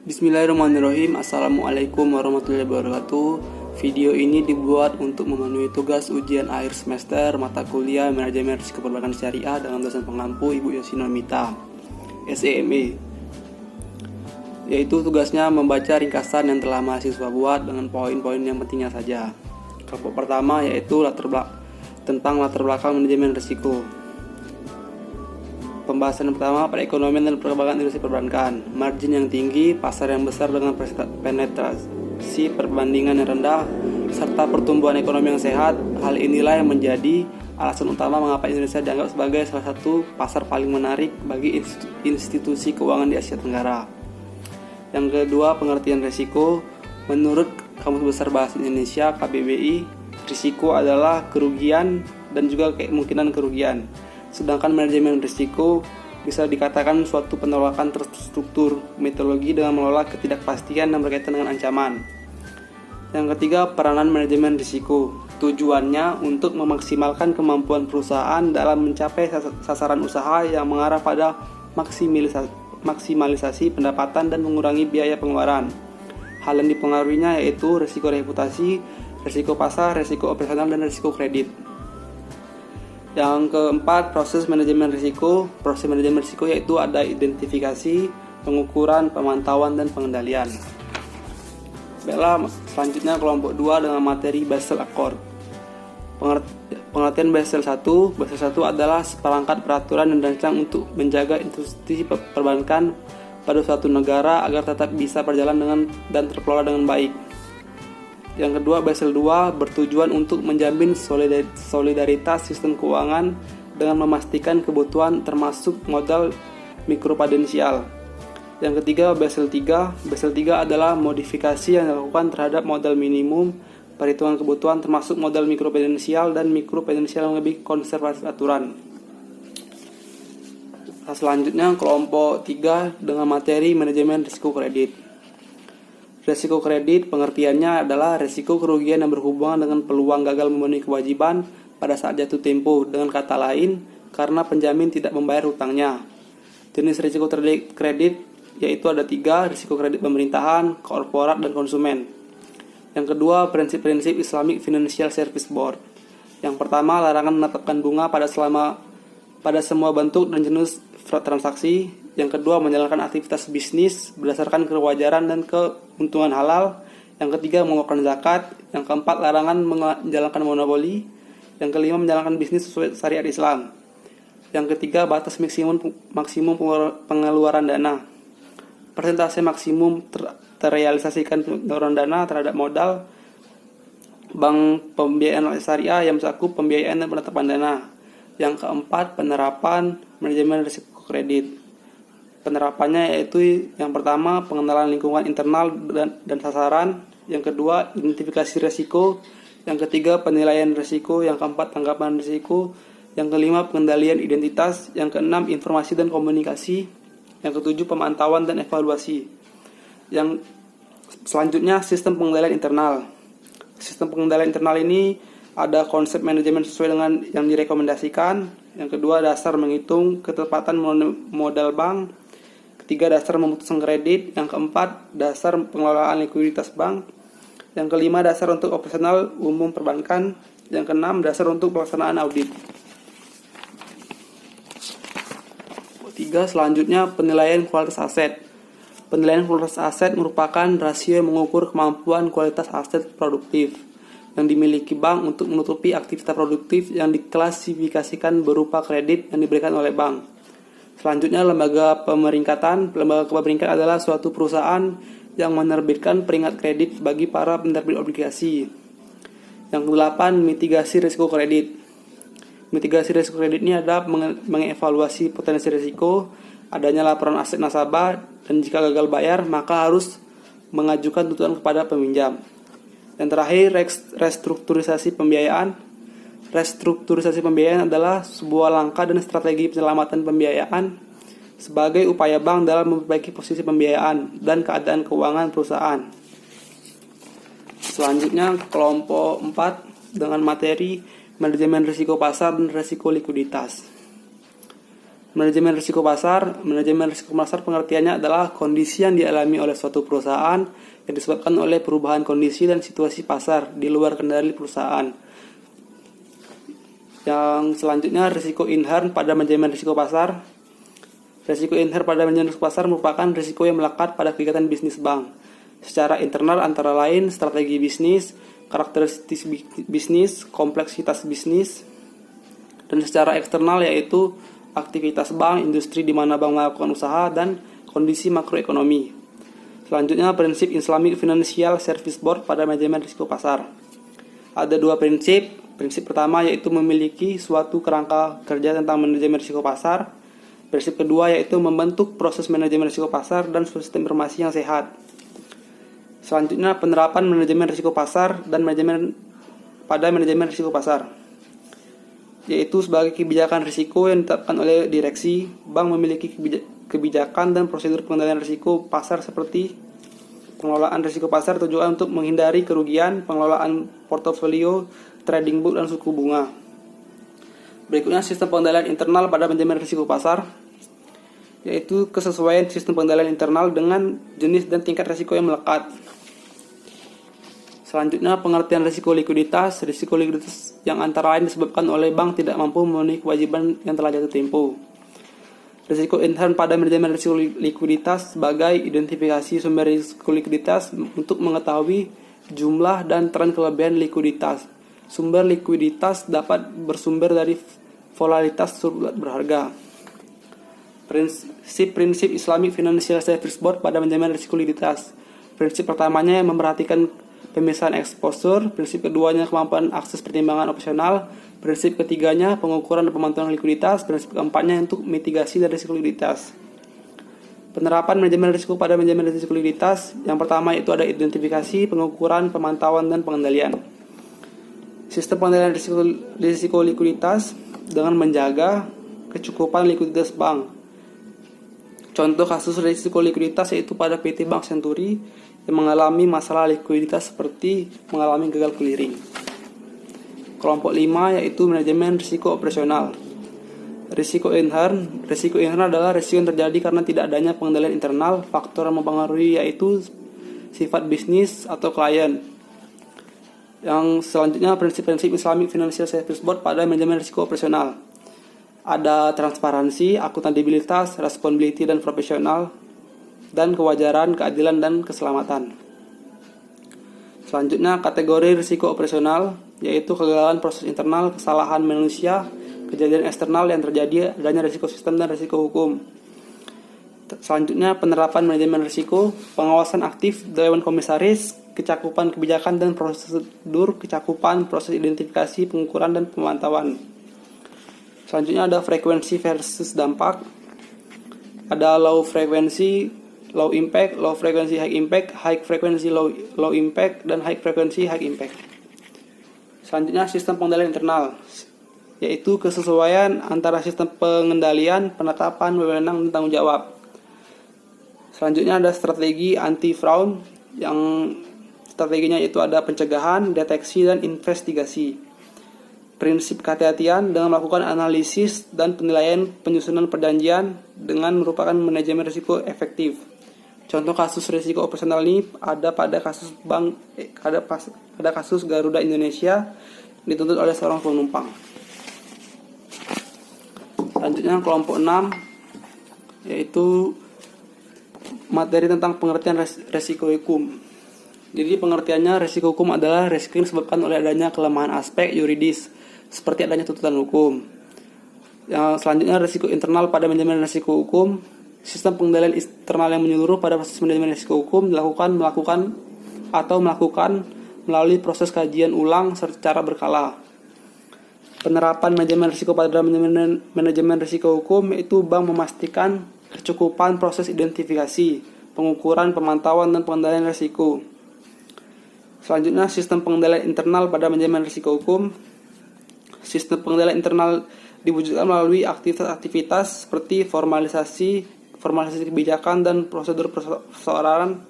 Bismillahirrahmanirrahim. Assalamualaikum warahmatullahi wabarakatuh. Video ini dibuat untuk memenuhi tugas ujian akhir semester mata kuliah Manajemen Risiko Perbankan Syariah dengan dosen pengampu Ibu Yosina Mita, SEME. Yaitu tugasnya membaca ringkasan yang telah mahasiswa buat dengan poin-poin yang pentingnya saja. Kelompok pertama yaitu tentang latar belakang manajemen risiko. Pembahasan pertama, perekonomian dan perkembangan industri perbankan. Margin yang tinggi, pasar yang besar dengan penetrasi perbandingan yang rendah, serta pertumbuhan ekonomi yang sehat. Hal inilah yang menjadi alasan utama mengapa Indonesia dianggap sebagai salah satu pasar paling menarik bagi institusi keuangan di Asia Tenggara. Yang kedua, pengertian risiko. Menurut Kamus Besar Bahasa Indonesia (KBBI), risiko adalah kerugian dan juga kemungkinan kerugian. Sedangkan manajemen risiko bisa dikatakan suatu penolakan terstruktur metodologi dengan mengelola ketidakpastian yang berkaitan dengan ancaman. Yang ketiga, peranan manajemen risiko. Tujuannya untuk memaksimalkan kemampuan perusahaan dalam mencapai sasaran usaha yang mengarah pada maksimalisasi pendapatan dan mengurangi biaya pengeluaran. Hal yang dipengaruhinya yaitu risiko reputasi, risiko pasar, risiko operasional, dan risiko kredit. Yang keempat, proses manajemen risiko. Proses manajemen risiko yaitu ada identifikasi, pengukuran, pemantauan, dan pengendalian. Baiklah, selanjutnya kelompok 2 dengan materi Basel Accord. Pengertian Basel 1. Basel 1 adalah seperangkat peraturan dan rancang untuk menjaga institusi perbankan pada suatu negara agar tetap bisa berjalan dan terkelola dengan baik. Yang kedua, Basel 2 bertujuan untuk menjamin solidaritas sistem keuangan dengan memastikan kebutuhan termasuk modal mikroprudensial. Yang ketiga, Basel 3. Basel 3 adalah modifikasi yang dilakukan terhadap modal minimum, perhitungan kebutuhan termasuk modal mikroprudensial dan mikroprudensial yang lebih konservatif aturan. Selanjutnya, kelompok 3 dengan materi manajemen risiko kredit. Risiko kredit pengertiannya adalah risiko kerugian yang berhubungan dengan peluang gagal memenuhi kewajiban pada saat jatuh tempo. Dengan kata lain, karena penjamin tidak membayar hutangnya. Jenis risiko kredit yaitu ada 3, risiko kredit pemerintahan, korporat, dan konsumen. Yang kedua, prinsip-prinsip Islamic Financial Service Board. Yang pertama, larangan menetapkan bunga pada semua bentuk dan jenis transaksi. Yang kedua, menjalankan aktivitas bisnis berdasarkan kewajaran dan keuntungan halal. Yang ketiga, mengeluarkan zakat. Yang keempat, larangan menjalankan monopoli. Yang kelima, menjalankan bisnis sesuai syariat Islam. Yang ketiga, batas maksimum pengeluaran dana. Persentase maksimum terrealisasikan pengeluaran dana terhadap modal bank pembiayaan syariah yang mencakup pembiayaan dan penetapan dana. Yang keempat, penerapan manajemen risiko kredit. Penerapannya yaitu yang pertama, pengenalan lingkungan internal dan sasaran. Yang kedua, identifikasi risiko. Yang ketiga, penilaian risiko. Yang keempat, tanggapan risiko. Yang kelima, pengendalian identitas. Yang keenam, informasi dan komunikasi. Yang ketujuh, pemantauan dan evaluasi. Yang selanjutnya, sistem pengendalian internal. Sistem pengendalian internal ini ada konsep manajemen sesuai dengan yang direkomendasikan. Yang kedua, dasar menghitung ketepatan modal bank. Ketiga, dasar memutuskan kredit. Yang keempat, dasar pengelolaan likuiditas bank. Yang kelima, dasar untuk operasional umum perbankan. Yang keenam, dasar untuk pelaksanaan audit. Tiga, selanjutnya penilaian kualitas aset. Penilaian kualitas aset merupakan rasio yang mengukur kemampuan kualitas aset produktif yang dimiliki bank untuk menutupi aktivitas produktif yang diklasifikasikan berupa kredit yang diberikan oleh bank. Selanjutnya, lembaga pemeringkatan. Lembaga pemeringkat adalah suatu perusahaan yang menerbitkan peringkat kredit bagi para penerbit obligasi. Yang ke-8, mitigasi risiko kredit. Mitigasi risiko kredit ini adalah mengevaluasi potensi risiko, adanya laporan aset nasabah, dan jika gagal bayar, maka harus mengajukan tuntutan kepada peminjam. Yang terakhir, restrukturisasi pembiayaan. Restrukturisasi pembiayaan adalah sebuah langkah dan strategi penyelamatan pembiayaan sebagai upaya bank dalam memperbaiki posisi pembiayaan dan keadaan keuangan perusahaan. Selanjutnya, kelompok 4 dengan materi manajemen risiko pasar dan risiko likuiditas. Manajemen risiko pasar. Manajemen risiko pasar pengertiannya adalah kondisi yang dialami oleh suatu perusahaan yang disebabkan oleh perubahan kondisi dan situasi pasar di luar kendali perusahaan. Yang selanjutnya, risiko inherent pada manajemen risiko pasar. Risiko inherent pada manajemen risiko pasar merupakan risiko yang melekat pada kegiatan bisnis bank. Secara internal antara lain strategi bisnis, karakteristik bisnis, kompleksitas bisnis, dan secara eksternal yaitu aktivitas bank, industri di mana bank melakukan usaha, dan kondisi makroekonomi. Selanjutnya, prinsip Islamic Financial Service Board pada manajemen risiko pasar. Ada dua prinsip. Prinsip pertama yaitu memiliki suatu kerangka kerja tentang manajemen risiko pasar. Prinsip kedua yaitu membentuk proses manajemen risiko pasar dan sistem informasi yang sehat. Selanjutnya, penerapan manajemen risiko pasar dan manajemen risiko pasar, yaitu sebagai kebijakan risiko yang ditetapkan oleh direksi. Bank memiliki kebijakan dan prosedur pengendalian risiko pasar seperti pengelolaan risiko pasar tujuan untuk menghindari kerugian, pengelolaan portofolio, trading book, dan suku bunga. Berikutnya, sistem pengendalian internal pada manajemen risiko pasar, yaitu kesesuaian sistem pengendalian internal dengan jenis dan tingkat risiko yang melekat. Selanjutnya, pengertian risiko likuiditas. Risiko likuiditas yang antara lain disebabkan oleh bank tidak mampu memenuhi kewajiban yang telah jatuh tempo. Risiko inherent pada manajemen risiko likuiditas sebagai identifikasi sumber risiko likuiditas untuk mengetahui jumlah dan tren kelebihan likuiditas. Sumber likuiditas dapat bersumber dari volatilitas surat berharga. Prinsip Islamic Financial Service Board pada manajemen risiko likuiditas. Prinsip pertamanya yang memperhatikan pemisahan exposure, prinsip keduanya kemampuan akses pertimbangan operasional, prinsip ketiganya pengukuran dan pemantauan likuiditas, prinsip keempatnya untuk mitigasi dari risiko likuiditas. Penerapan manajemen risiko pada manajemen risiko likuiditas, yang pertama itu ada identifikasi, pengukuran, pemantauan, dan pengendalian. Sistem pengendalian risiko likuiditas dengan menjaga kecukupan likuiditas bank. Contoh kasus risiko likuiditas yaitu pada PT Bank Senturi yang mengalami masalah likuiditas seperti mengalami gagal clearing. Kelompok 5 yaitu manajemen risiko operasional. Risiko inherent adalah risiko yang terjadi karena tidak adanya pengendalian internal. Faktor yang mempengaruhi yaitu sifat bisnis atau klien. Yang selanjutnya, prinsip-prinsip Islamic Financial Service Board pada manajemen risiko operasional. Ada transparansi, akuntabilitas, responsibility dan profesional, dan kewajaran, keadilan, dan keselamatan. Selanjutnya, kategori risiko operasional, yaitu kegagalan proses internal, kesalahan manusia, kejadian eksternal yang terjadi, adanya risiko sistem dan risiko hukum. Selanjutnya, penerapan manajemen risiko, pengawasan aktif Dewan Komisaris, kecakupan kebijakan dan prosedur, kecakupan proses identifikasi, pengukuran, dan pemantauan. Selanjutnya ada frekuensi versus dampak. Ada low frequency, low impact, low frequency, high impact, high frequency, low impact, dan high frequency, high impact. Selanjutnya sistem pengendalian internal, yaitu kesesuaian antara sistem pengendalian, penetapan, wewenang, dan tanggung jawab. Selanjutnya ada strategi anti-fraud, yang strateginya itu ada pencegahan, deteksi, dan investigasi. Prinsip kehati-hatian dengan melakukan analisis dan penilaian penyusunan perjanjian dengan merupakan manajemen risiko efektif. Contoh kasus risiko operasional ini ada pada kasus pada kasus Garuda Indonesia dituntut oleh seorang penumpang. Selanjutnya kelompok 6 yaitu materi tentang pengertian risiko hukum. Jadi pengertiannya, risiko hukum adalah risiko yang disebabkan oleh adanya kelemahan aspek yuridis seperti adanya tuntutan hukum. Yang selanjutnya risiko internal pada manajemen risiko hukum. Sistem pengendalian internal yang menyeluruh pada proses manajemen risiko hukum melakukan melalui proses kajian ulang secara berkala. Penerapan manajemen risiko pada manajemen risiko hukum itu bank memastikan kecukupan proses identifikasi, pengukuran, pemantauan, dan pengendalian risiko. Selanjutnya sistem pengendalian internal pada manajemen risiko hukum. Sistem pengendalian internal diwujudkan melalui aktivitas-aktivitas seperti formalisasi kebijakan dan prosedur perseorangan,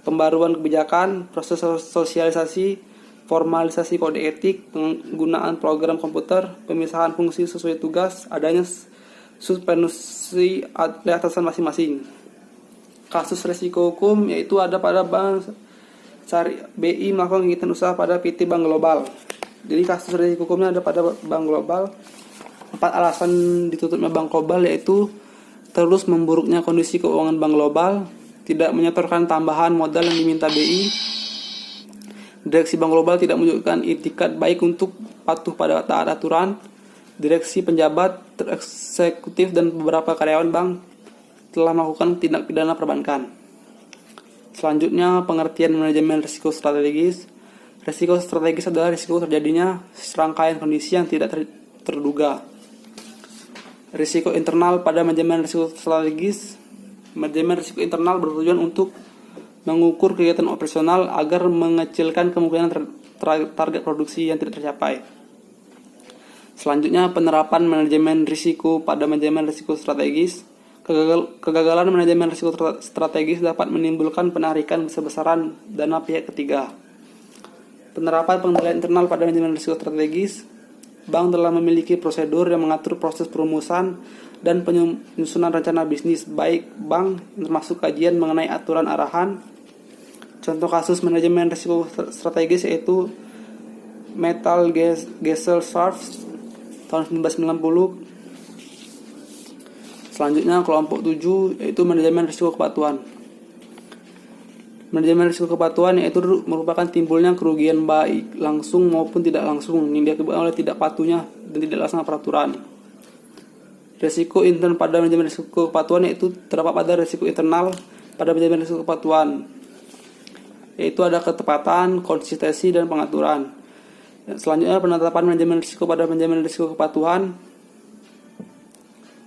pembaruan kebijakan, proses sosialisasi, formalisasi kode etik, penggunaan program komputer, pemisahan fungsi sesuai tugas, adanya suspensi atasan masing-masing. Kasus resiko hukum yaitu ada pada Bank Syariah BI melakukan kegiatan usaha pada PT Bank Global. Jadi kasus resiko hukumnya ada pada Bank Global. 4 alasan ditutupnya Bank Global yaitu terus memburuknya kondisi keuangan Bank Global, tidak menyetorkan tambahan modal yang diminta BI, direksi Bank Global tidak menunjukkan itikat baik untuk patuh pada taat aturan, direksi, penjabat, eksekutif dan beberapa karyawan bank telah melakukan tindak pidana perbankan. Selanjutnya, pengertian manajemen risiko strategis. Risiko strategis adalah risiko terjadinya serangkaian kondisi yang tidak terduga. Risiko internal pada manajemen risiko strategis. Manajemen risiko internal bertujuan untuk mengukur kegiatan operasional agar mengecilkan kemungkinan target produksi yang tidak tercapai. Selanjutnya, penerapan manajemen risiko pada manajemen risiko strategis. Kegagalan manajemen risiko strategis dapat menimbulkan penarikan besar-besaran dana pihak ketiga. Penerapan pengendalian internal pada manajemen risiko strategis. Bank telah memiliki prosedur yang mengatur proses perumusan dan penyusunan rencana bisnis baik bank, termasuk kajian mengenai aturan arahan. Contoh kasus manajemen risiko strategis yaitu Metal Gesellschaft tahun 1990. Selanjutnya kelompok 7 yaitu manajemen risiko kepatuhan. Manajemen risiko kepatuhan yaitu merupakan timbulnya kerugian baik langsung maupun tidak langsung yang diakibatkan oleh tidak patuhnya dan tidak laksana peraturan. Risiko intern pada manajemen risiko kepatuhan yaitu terdapat pada risiko internal pada manajemen risiko kepatuhan, yaitu ada ketepatan, konsistensi, dan pengaturan. Selanjutnya penetapan manajemen risiko pada manajemen risiko kepatuhan.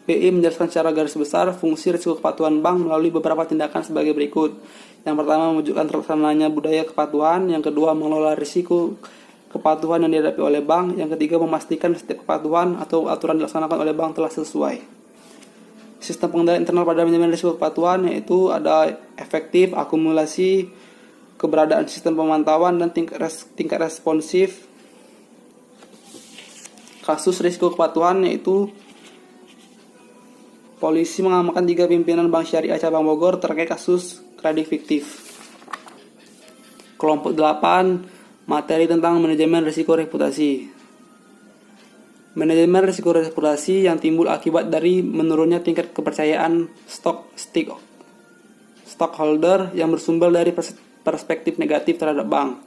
BI menjelaskan secara garis besar fungsi risiko kepatuhan bank melalui beberapa tindakan sebagai berikut. Yang pertama, mewujudkan terlaksananya budaya kepatuhan. Yang kedua, mengelola risiko kepatuhan yang dihadapi oleh bank. Yang ketiga, memastikan setiap kepatuhan atau aturan dilaksanakan oleh bank telah sesuai. Sistem pengendalian internal pada manajemen risiko kepatuhan yaitu ada efektif, akumulasi, keberadaan sistem pemantauan, dan tingkat responsif. Kasus risiko kepatuhan yaitu polisi mengamankan 3 pimpinan Bank Syariah Cabang Bogor terkait kasus kredit fiktif. Kelompok 8, materi tentang manajemen risiko reputasi. Manajemen risiko reputasi yang timbul akibat dari menurunnya tingkat kepercayaan stockholder yang bersumber dari perspektif negatif terhadap bank.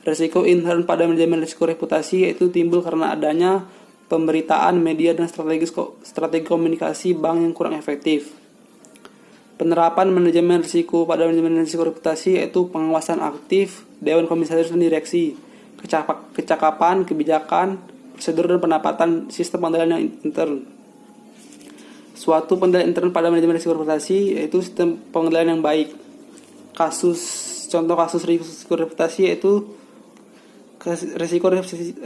Risiko intern pada manajemen risiko reputasi yaitu timbul karena adanya pemberitaan, media, dan strategi komunikasi bank yang kurang efektif. Penerapan manajemen risiko pada manajemen risiko reputasi yaitu pengawasan aktif, dewan komisaris dan direksi, kecakapan, kebijakan, prosedur, dan penempatan sistem pengendalian yang intern. Suatu pengendalian intern pada manajemen risiko reputasi yaitu sistem pengendalian yang baik. Contoh kasus risiko reputasi yaitu risiko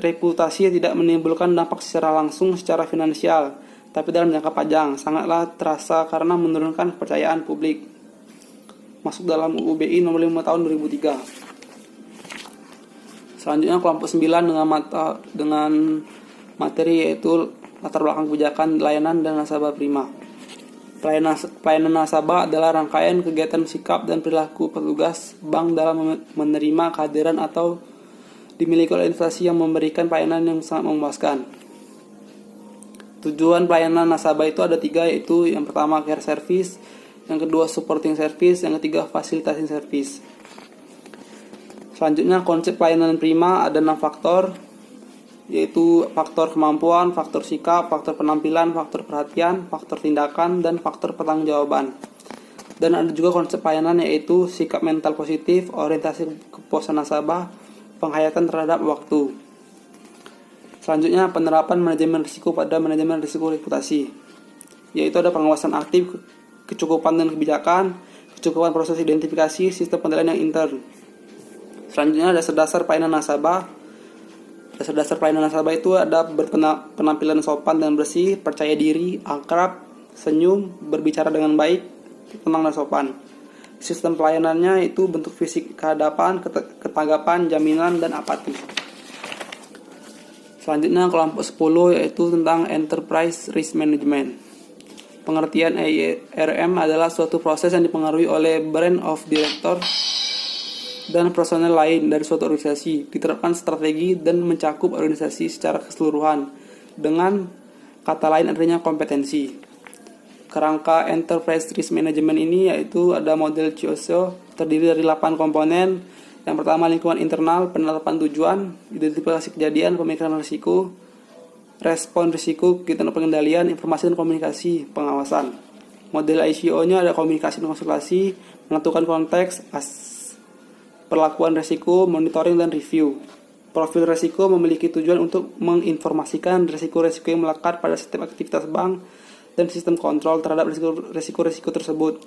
reputasi tidak menimbulkan dampak secara langsung secara finansial, tapi dalam jangka panjang sangatlah terasa karena menurunkan kepercayaan publik. Masuk dalam UU BI nomor 5 tahun 2003. Selanjutnya kelompok 9 dengan materi yaitu latar belakang kebijakan, layanan, dan nasabah prima. Pelayanan nasabah adalah rangkaian kegiatan sikap dan perilaku petugas bank dalam menerima kehadiran atau dimiliki oleh investasi yang memberikan pelayanan yang sangat memuaskan. Tujuan pelayanan nasabah itu ada 3, yaitu yang pertama care service, yang kedua supporting service, yang ketiga facilitating service. Selanjutnya konsep pelayanan prima ada 6 faktor, yaitu faktor kemampuan, faktor sikap, faktor penampilan, faktor perhatian, faktor tindakan, dan faktor pertanggungjawaban. Dan ada juga konsep pelayanan yaitu sikap mental positif, orientasi kepuasan nasabah, penghayatan terhadap waktu. Selanjutnya penerapan manajemen risiko pada manajemen risiko reputasi, yaitu ada pengawasan aktif, kecukupan dan kebijakan, kecukupan proses identifikasi, sistem penilaian yang intern. Selanjutnya dasar pelayanan nasabah. Dasar pelayanan nasabah itu ada penampilan sopan dan bersih, percaya diri, akrab, senyum, berbicara dengan baik, tenang dan sopan. Sistem pelayanannya itu bentuk fisik kehadapan, ketanggapan, jaminan, dan apati. Selanjutnya kelompok 10 yaitu tentang enterprise risk management. Pengertian ERM adalah suatu proses yang dipengaruhi oleh brand of director dan personel lain dari suatu organisasi, diterapkan strategi dan mencakup organisasi secara keseluruhan. Dengan kata lain adanya kompetensi. Kerangka Enterprise Risk Management ini yaitu ada model CIOSO, terdiri dari 8 komponen. Yang pertama lingkungan internal, penetapan tujuan, identifikasi kejadian, pemikiran risiko, respon risiko, kegiatan pengendalian, informasi dan komunikasi, pengawasan. Model ICO-nya ada komunikasi dan konsultasi, menentukan konteks, perlakuan risiko, monitoring dan review. Profil risiko memiliki tujuan untuk menginformasikan risiko-risiko yang melekat pada setiap aktivitas bank dan sistem kontrol terhadap risiko-risiko tersebut.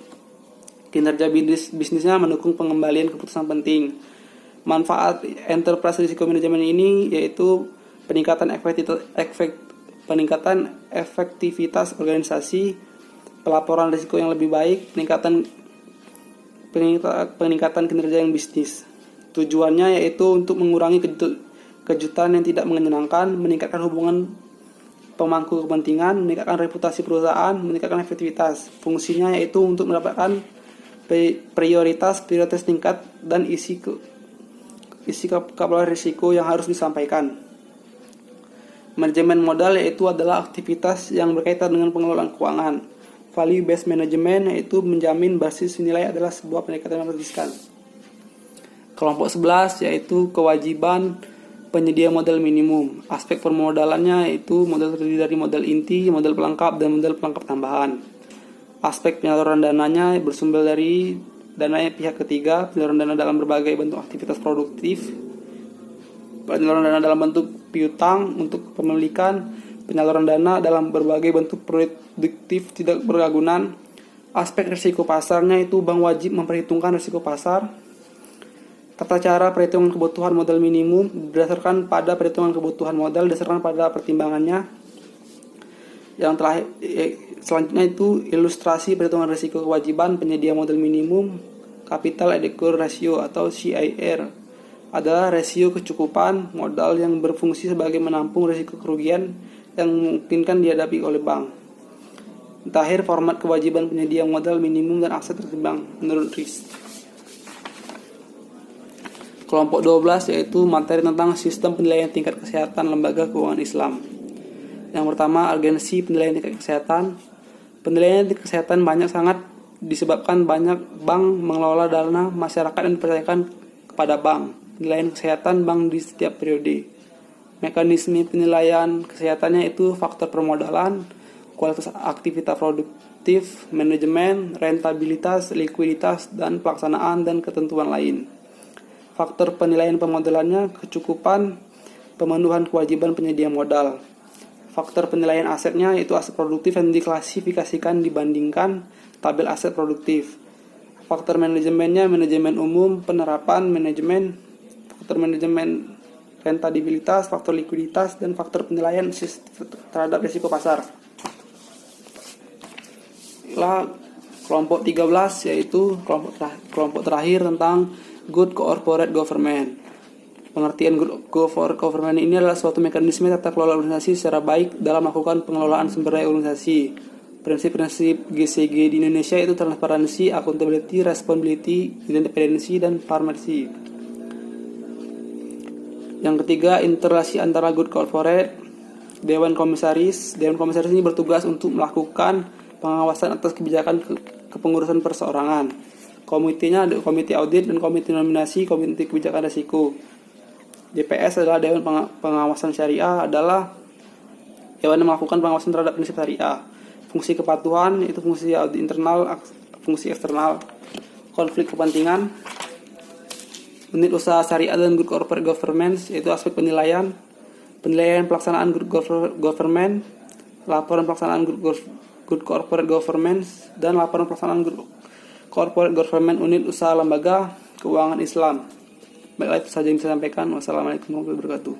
Kinerja bisnisnya mendukung pengembalian keputusan penting. Manfaat Enterprise Risiko Management ini yaitu peningkatan efektivitas organisasi, pelaporan risiko yang lebih baik, peningkatan kinerja yang bisnis. Tujuannya yaitu untuk mengurangi kejutan yang tidak menyenangkan, meningkatkan hubungan pemangku kepentingan, meningkatkan reputasi perusahaan, meningkatkan efektivitas. Fungsinya yaitu untuk mendapatkan prioritas tingkat dan isi kapasitas risiko yang harus disampaikan. Manajemen modal yaitu adalah aktivitas yang berkaitan dengan pengelolaan keuangan. Value based management yaitu menjamin basis nilai adalah sebuah pendekatan yang riskan. Kelompok 11 yaitu kewajiban penyedia modal minimum. Aspek permodalannya yaitu modal terdiri dari modal inti, modal pelengkap, dan modal pelengkap tambahan. Aspek penyaluran dananya bersumber dari dananya pihak ketiga, penyaluran dana dalam berbagai bentuk aktivitas produktif, penyaluran dana dalam bentuk piutang untuk pemilikan, penyaluran dana dalam berbagai bentuk produktif tidak berlagunan. Aspek risiko pasarnya itu bank wajib memperhitungkan risiko pasar. Tata cara perhitungan kebutuhan modal minimum berdasarkan pada perhitungan kebutuhan modal berdasarkan pada pertimbangannya. Yang terakhir, selanjutnya itu ilustrasi perhitungan risiko kewajiban penyedia modal minimum. Capital Adequacy Ratio atau CAR adalah rasio kecukupan modal yang berfungsi sebagai menampung risiko kerugian yang memungkinkan dihadapi oleh bank. Terakhir, format kewajiban penyedia modal minimum dan aset tertimbang menurut risk. Kelompok 12 yaitu materi tentang sistem penilaian tingkat kesehatan lembaga keuangan Islam. Yang pertama, agensi penilaian tingkat kesehatan. Penilaian tingkat kesehatan banyak sangat disebabkan banyak bank mengelola dana masyarakat dan dipercayakan kepada bank. Penilaian kesehatan bank di setiap periode. Mekanisme penilaian kesehatannya itu faktor permodalan, kualitas aktivitas produktif, manajemen, rentabilitas, likuiditas, dan pelaksanaan dan ketentuan lain. Faktor penilaian pemodalannya kecukupan, pemenuhan kewajiban penyedia modal. Faktor penilaian asetnya yaitu aset produktif yang diklasifikasikan dibandingkan tabel aset produktif. Faktor manajemennya manajemen umum, penerapan manajemen, faktor manajemen rentabilitas, faktor likuiditas, dan faktor penilaian terhadap risiko pasar. Kelompok 13 yaitu kelompok terakhir tentang Good Corporate Government. Pengertian Good Corporate Government ini adalah suatu mekanisme tata kelola organisasi secara baik dalam melakukan pengelolaan sumber daya organisasi. Prinsip-prinsip GCG di Indonesia itu transparansi, accountability, responsibility, independensi, dan farmasi. Yang ketiga, interaksi antara Good Corporate. Dewan Komisaris ini bertugas untuk melakukan pengawasan atas kebijakan kepengurusan perseorangan. Komitinya ada komite audit dan komite nominasi, komite kebijakan risiko. DPS adalah Dewan Pengawasan Syariah, adalah dewan yang melakukan pengawasan terhadap prinsip syariah. Fungsi kepatuhan itu fungsi audit internal, fungsi eksternal. Konflik kepentingan. Unit usaha syariah dan Good Corporate Governance yaitu aspek penilaian pelaksanaan Good Government, laporan pelaksanaan Good Corporate Governance, dan laporan pelaksanaan Good Corporate Government unit usaha lembaga keuangan Islam. Baiklah, itu saja yang saya sampaikan. Wassalamualaikum warahmatullahi wabarakatuh.